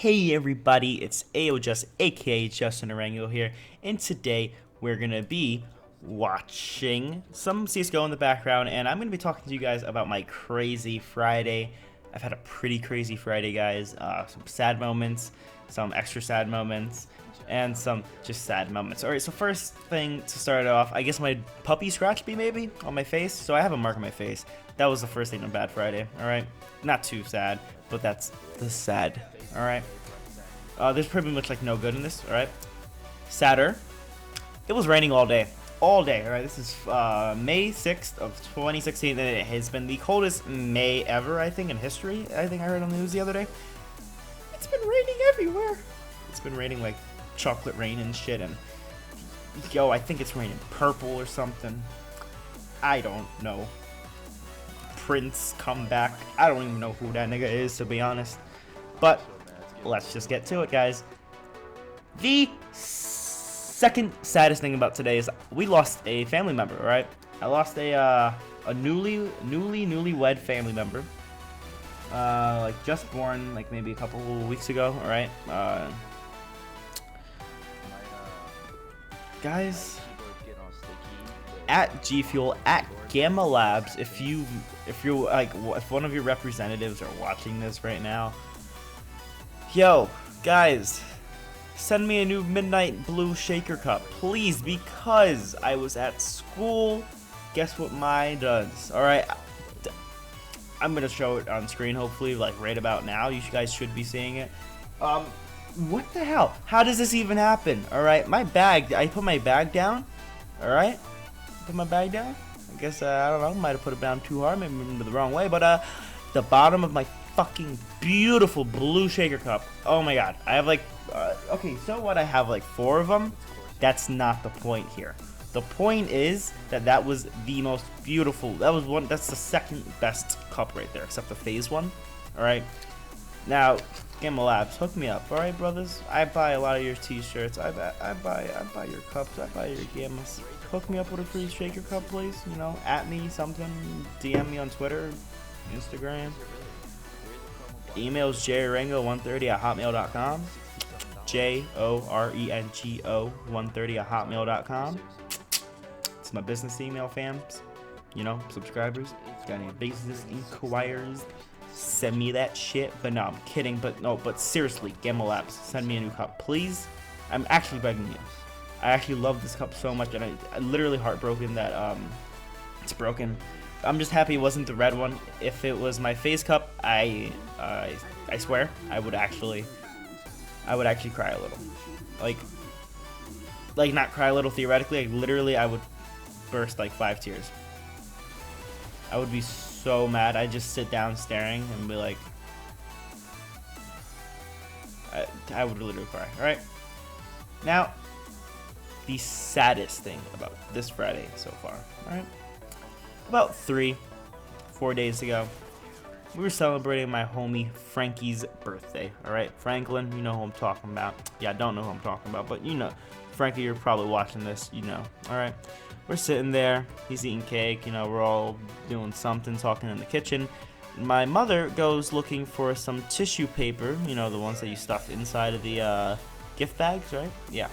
Hey everybody, it's AOJust, aka Justin Arango here, and today we're gonna be watching some CSGO in the background, and I'm gonna be talking to you guys about my crazy Friday. I've had a pretty crazy Friday, guys. Some sad moments, some extra sad moments, and some just sad moments. Alright, so first thing to start off, I guess my puppy scratched me maybe on my face, so I have a mark on my face. That was the first thing on Bad Friday, alright? Not too sad, but that's the sad. Alright. There's pretty much like no good in this, alright? Sadder. It was raining all day. All day, alright? This is May 6th of 2016, and it has been the coldest May ever, I think, in history. I think I heard on the news the other day. It's been raining everywhere. It's been raining like chocolate rain and shit, and yo, I think it's raining purple or something. I don't know. Prince come back. I don't even know who that nigga is, to be honest. But let's just get to it, guys. The second saddest thing about today is we lost a family member, right? I lost a newlywed family member. Like just born, like maybe a couple weeks ago, all right? Guys, at G Fuel, at Gamma Labs, if one of your representatives are watching this right now, yo, guys, send me a new Midnight Blue Shaker Cup, please, because I was at school. Guess what mine does? Alright, I'm gonna show it on screen, hopefully, like right about now. You guys should be seeing it. What the hell? How does this even happen? Alright, my bag, I put my bag down. Alright, put my bag down. I guess, I don't know, might have put it down too hard, maybe the wrong way, but, the bottom of my fucking beautiful blue shaker cup. Oh my god. I have like, okay, so what? I have like 4 of them. That's not the point here. The point is that that was the most beautiful. That's the second best cup right there, except the phase one. Alright. Now, Gamma Labs, hook me up, alright, brothers? I buy a lot of your t-shirts. I buy your cups. I buy your Gammas. Hook me up with a free shaker cup, please. You know, at me something. DM me on Twitter, Instagram. Emails jarengo130@hotmail.com. JORENGO130@hotmail.com. It's my business email, fams. You know, subscribers. Got any business inquiries? Send me that shit. But no, I'm kidding. But seriously, Gamma Labs, send me a new cup, please. I'm actually begging you. I actually love this cup so much, and I'm literally heartbroken that it's broken. I'm just happy it wasn't the red one. If it was my face cup, I swear I would actually cry a little. Like not cry a little theoretically. Like literally, I would burst like 5 tears. I would be so mad. I'd just sit down staring and be like, I would literally cry. All right. Now, the saddest thing about this Friday so far. All right. About 3-4 days ago, we were celebrating my homie Frankie's birthday. Alright, Franklin, you know who I'm talking about. Yeah, I don't know who I'm talking about, but you know. Frankie, you're probably watching this, you know. Alright, we're sitting there, he's eating cake, you know, we're all doing something, talking in the kitchen. My mother goes looking for some tissue paper, you know, the ones that you stuff inside of the gift bags, right? Yeah.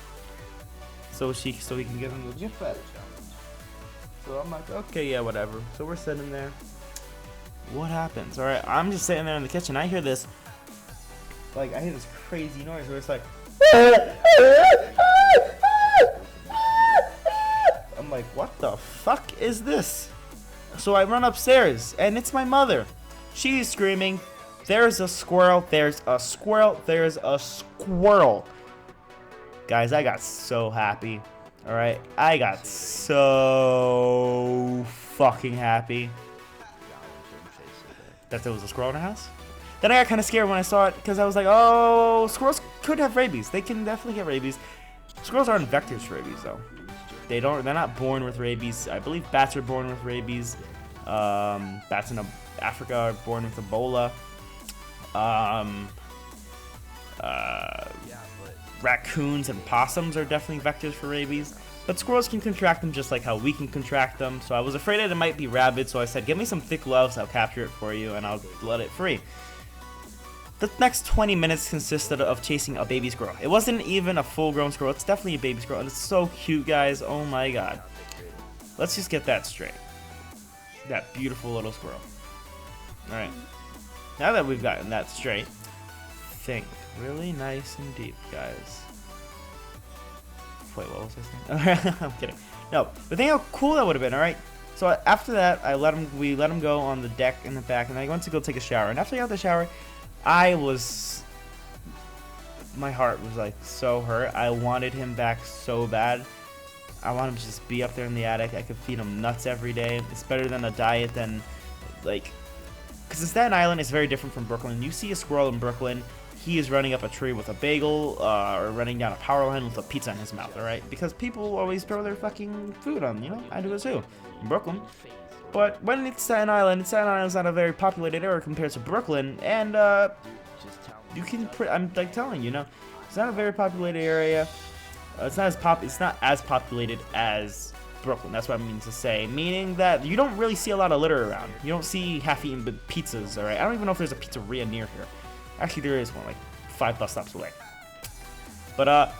So he can give him the gift bag. So I'm like, okay, yeah, whatever. So we're sitting there. What happens? Alright, I'm just sitting there in the kitchen. I hear this, like, I hear this crazy noise where it's like, I'm like, what the fuck is this? So I run upstairs, and it's my mother. She's screaming, there's a squirrel, there's a squirrel, there's a squirrel. Guys, I got so happy. Alright, I got so fucking happy that there was a squirrel in the house. Then I got kind of scared when I saw it, because I was like, oh, squirrels could have rabies. They can definitely get rabies. Squirrels aren't vectors for rabies, though. They're not born with rabies. I believe bats are born with rabies. Bats in Africa are born with Ebola. Raccoons and possums are definitely vectors for rabies, but squirrels can contract them just like how we can contract them. So I was afraid that it might be rabid, so I said, give me some thick gloves, I'll capture it for you, and I'll let it free. the next 20 minutes consisted of chasing a baby squirrel. It wasn't even a full-grown squirrel. It's definitely a baby squirrel, and it's so cute, guys. Oh my god. Let's just get that straight. That beautiful little squirrel. Alright. Now that we've gotten that straight, think really nice and deep, guys. Wait, what was I saying? I'm kidding. No, but think how cool that would have been, alright? So after that, we let him go on the deck in the back, and I went to go take a shower. And after I got the shower, my heart was like so hurt. I wanted him back so bad. I want him to just be up there in the attic. I could feed him nuts every day. It's better than a diet than, like, because in Staten Island, it's very different from Brooklyn. You see a squirrel in Brooklyn, he is running up a tree with a bagel, or running down a power line with a pizza in his mouth, alright? Because people always throw their fucking food on, you know? I do it too, in Brooklyn. But when it's Staten Island's not a very populated area compared to Brooklyn, and, I'm like telling you, it's not a very populated area. It's not as populated as Brooklyn. That's what I mean to say. Meaning that you don't really see a lot of litter around. You don't see half-eaten pizzas, alright? I don't even know if there's a pizzeria near here. Actually, there is one, like 5 bus stops away. But,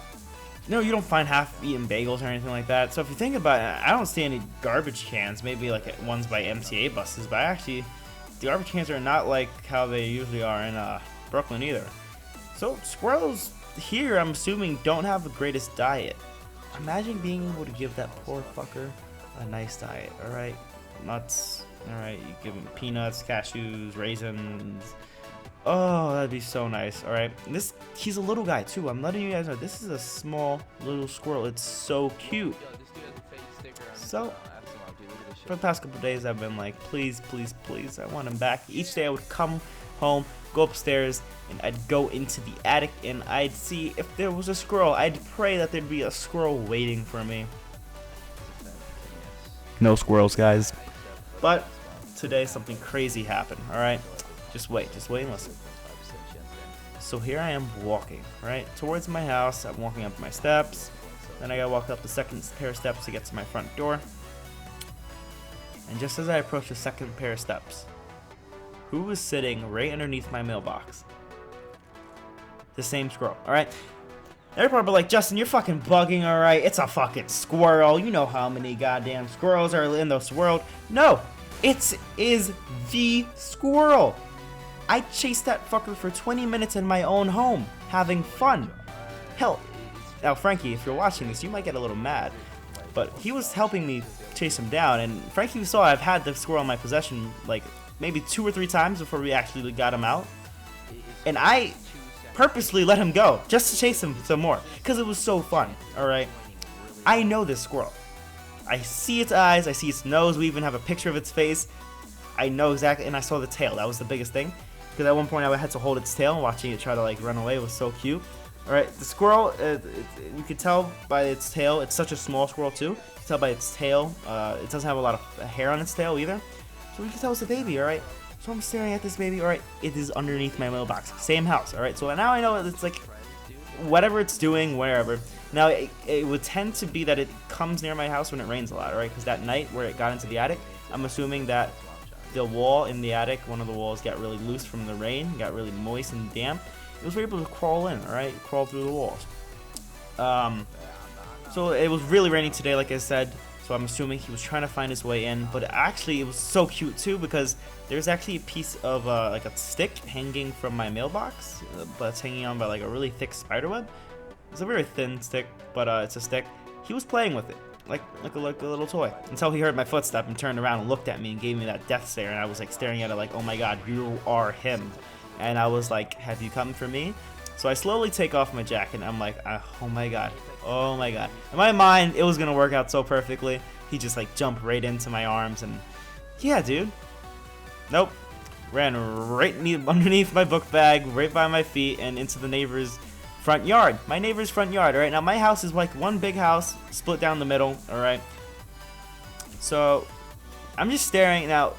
no, you don't find half-eaten bagels or anything like that. So if you think about it, I don't see any garbage cans. Maybe like ones by MTA buses, but actually, the garbage cans are not like how they usually are in Brooklyn either. So squirrels here, I'm assuming, don't have the greatest diet. Imagine being able to give that poor fucker a nice diet, alright? Nuts, alright, you give him peanuts, cashews, raisins. Oh, that'd be so nice, alright? He's a little guy too. I'm letting you guys know, this is a small little squirrel. It's so cute. So, for the past couple days, I've been like, please, please, please, I want him back. Each day I would come home, go upstairs, and I'd go into the attic, and I'd see if there was a squirrel. I'd pray that there'd be a squirrel waiting for me. No squirrels, guys. But today something crazy happened, alright? Just wait and listen. So here I am walking, right, towards my house. I'm walking up my steps. Then I gotta walk up the second pair of steps to get to my front door. And just as I approach the second pair of steps, who was sitting right underneath my mailbox? The same squirrel, alright? They're probably like, Justin, you're fucking bugging, alright? It's a fucking squirrel. You know how many goddamn squirrels are in this world. No, it is the squirrel. I chased that fucker for 20 minutes in my own home, having fun. Hell, now Frankie, if you're watching this, you might get a little mad, but he was helping me chase him down, and Frankie saw I've had the squirrel in my possession like maybe 2 or 3 times before we actually got him out, and I purposely let him go just to chase him some more because it was so fun. Alright, I know this squirrel. I see its eyes, I see its nose, we even have a picture of its face. I know exactly, and I saw the tail. That was the biggest thing, because at one point I had to hold its tail, and watching it try to like run away was so cute. Alright, the squirrel, you can tell by its tail. It's such a small squirrel too. You can tell by its tail. It doesn't have a lot of hair on its tail either, so you can tell it's a baby. Alright, so I'm staring at this baby. Alright, it is underneath my mailbox. Same house. Alright, so now I know it's like whatever it's doing, wherever. Now it would tend to be that it comes near my house when it rains a lot. Alright, because that night where it got into the attic, I'm assuming that the wall in the attic, one of the walls got really loose from the rain, got really moist and damp. It was able to crawl in, alright? Crawl through the walls. So it was really raining today, like I said, so I'm assuming he was trying to find his way in, but actually it was so cute too, because there's actually a piece of like a stick hanging from my mailbox, but it's hanging on by like a really thick spider web. It's a very thin stick, but it's a stick. He was playing with it, like a little toy, until he heard my footstep and turned around and looked at me and gave me that death stare, and I was like staring at it like, oh my god, you are him. And I was like, have you come for me? So I slowly take off my jacket, and I'm like, oh my god, oh my god. In my mind, it was gonna work out so perfectly. He just like jumped right into my arms, and yeah, dude. Nope. Ran right underneath my book bag, right by my feet, and into the neighbor's front yard. My neighbor's front yard, alright? Now, my house is like one big house, split down the middle, alright? So, I'm just staring. Now,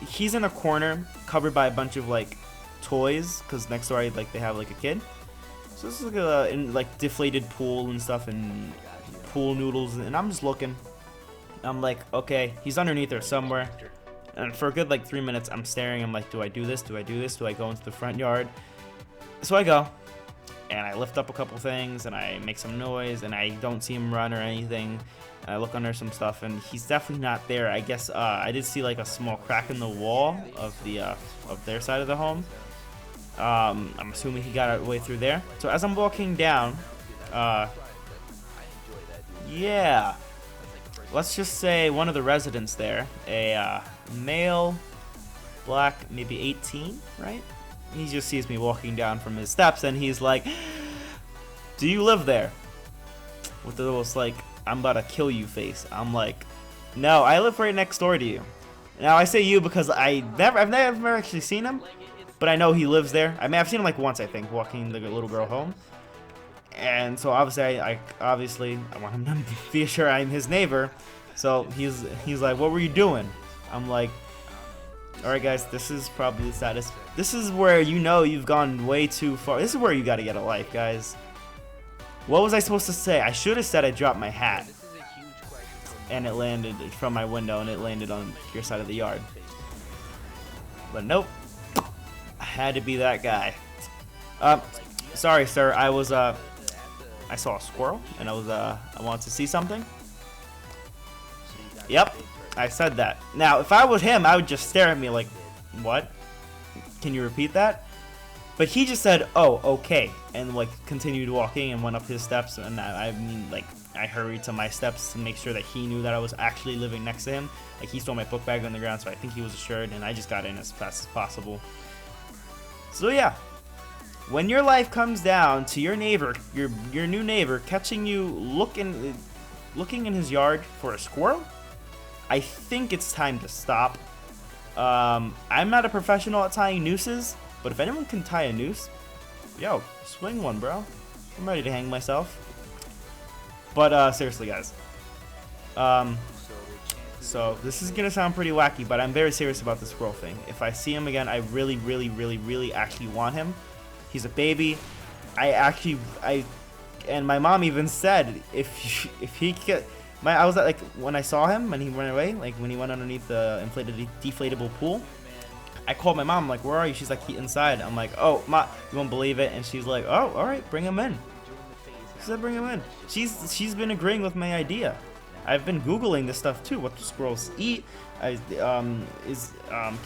he's in a corner, covered by a bunch of like toys, because next door like they have like a kid. So this is like a like deflated pool and stuff, and pool noodles, and I'm just looking. I'm like, okay, he's underneath there somewhere. And for a good like 3 minutes, I'm staring. I'm like, do I do this? Do I do this? Do I go into the front yard? So I go, and I lift up a couple things, and I make some noise, and I don't see him run or anything. And I look under some stuff, and he's definitely not there. I guess I did see like a small crack in the wall of their side of the home. I'm assuming he got away through there. So as I'm walking down, yeah, let's just say one of the residents there, a male, black, maybe 18, right? He just sees me walking down from his steps, and he's like, "Do you live there?" With the little like, "I'm about to kill you" face. I'm like, "No, I live right next door to you." Now I say you because I've never actually seen him, but I know he lives there. I mean, I've seen him like once, I think, walking the little girl home. And so obviously, I want him to be sure I'm his neighbor. So he's like, "What were you doing?" I'm like, "Alright guys, this is probably the saddest. This is where you've gone way too far. This is where you gotta get a life, guys." What was I supposed to say? I should have said I dropped my hat. And it landed from my window, and it landed on your side of the yard. But nope. I had to be that guy. Sorry sir, I saw a squirrel, and I wanted to see something. Yep, I said that. Now, if I was him, I would just stare at me like, "What? Can you repeat that?" But he just said, "Oh, okay," and like continued walking and went up his steps. And I mean, like, I hurried to my steps to make sure that he knew that I was actually living next to him. Like, he saw my book bag on the ground, so I think he was assured, and I just got in as fast as possible. So yeah, when your life comes down to your neighbor, your new neighbor, catching you looking in his yard for a squirrel, I think it's time to stop. I'm not a professional at tying nooses, but if anyone can tie a noose, yo, swing one, bro. I'm ready to hang myself. But seriously, guys. So this is gonna sound pretty wacky, but I'm very serious about the squirrel thing. If I see him again, I really, really, really, really actually want him. He's a baby. And my mom even said if he get. I was at, like, when I saw him and he went away, like when he went underneath the deflatable pool, I called my mom. I'm like, "Where are you?" She's like, "He's inside." I'm like, "Oh, Ma, you won't believe it." And she's like, "Oh, all right, bring him in." She said, "Bring him in." She's been agreeing with my idea. I've been Googling this stuff too. What do squirrels eat? Can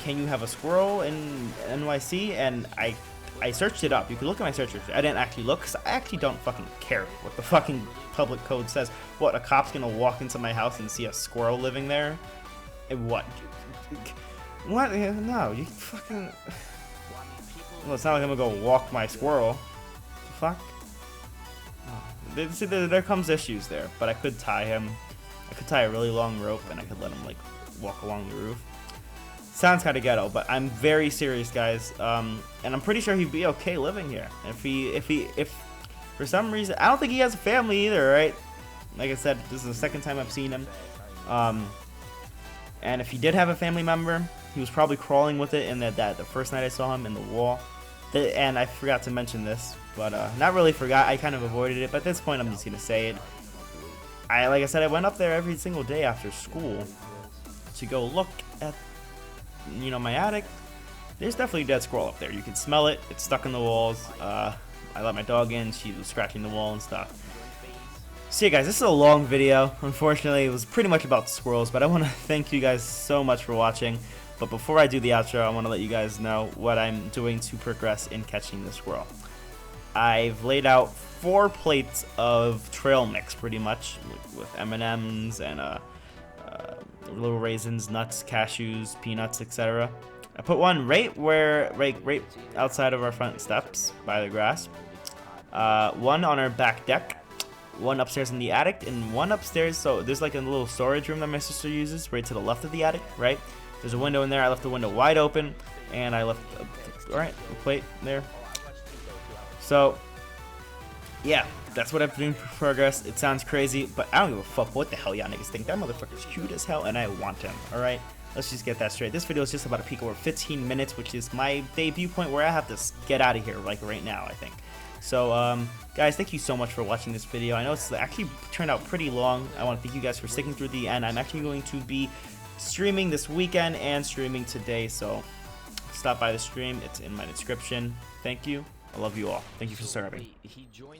you have a squirrel in NYC? And I searched it up. You can look at my search history. I didn't actually look because I actually don't fucking care what the fucking public code says. What, a cop's gonna walk into my house and see a squirrel living there? And what? What? No, you fucking... Well, it's not like I'm gonna go walk my squirrel. Fuck. Oh. See, there comes issues there, but I could tie him. I could tie a really long rope and I could let him, like, walk along the roof. Sounds kind of ghetto, but I'm very serious, guys. And I'm pretty sure he'd be okay living here. If for some reason, I don't think he has a family either, right? Like I said, this is the second time I've seen him. And if he did have a family member, he was probably crawling with it in the first night I saw him in the wall. And I forgot to mention this, but not really forgot. I kind of avoided it, but at this point, I'm just gonna say it. Like I said, I went up there every single day after school to go look at, my attic. There's definitely a dead squirrel up there. You can smell it. It's stuck in the walls. I let my dog in. She was scratching the wall and stuff. So yeah, guys, this is a long video. Unfortunately, it was pretty much about squirrels, but I want to thank you guys so much for watching. But before I do the outro, I want to let you guys know what I'm doing to progress in catching the squirrel. I've laid out 4 plates of trail mix, pretty much, with M&Ms and little raisins, nuts, cashews, peanuts, etc. I put one right outside of our front steps by the grass. One on our back deck. One upstairs in the attic, and one upstairs. So there's like a little storage room that my sister uses right to the left of the attic, right? There's a window in there. I left the window wide open, and I left a plate there. So yeah, that's what I've been doing for progress. It sounds crazy, but I don't give a fuck what the hell y'all niggas think. That motherfucker's cute as hell, and I want him. All right, let's just get that straight. This video is just about a peak over 15 minutes, which is my debut point where I have to get out of here, like right now, I think. So, guys, thank you so much for watching this video. I know it's actually turned out pretty long. I want to thank you guys for sticking through the end. I'm actually going to be streaming this weekend and streaming today, so stop by the stream. It's in my description. Thank you. I love you all. Thank you for So serving. wait, he joined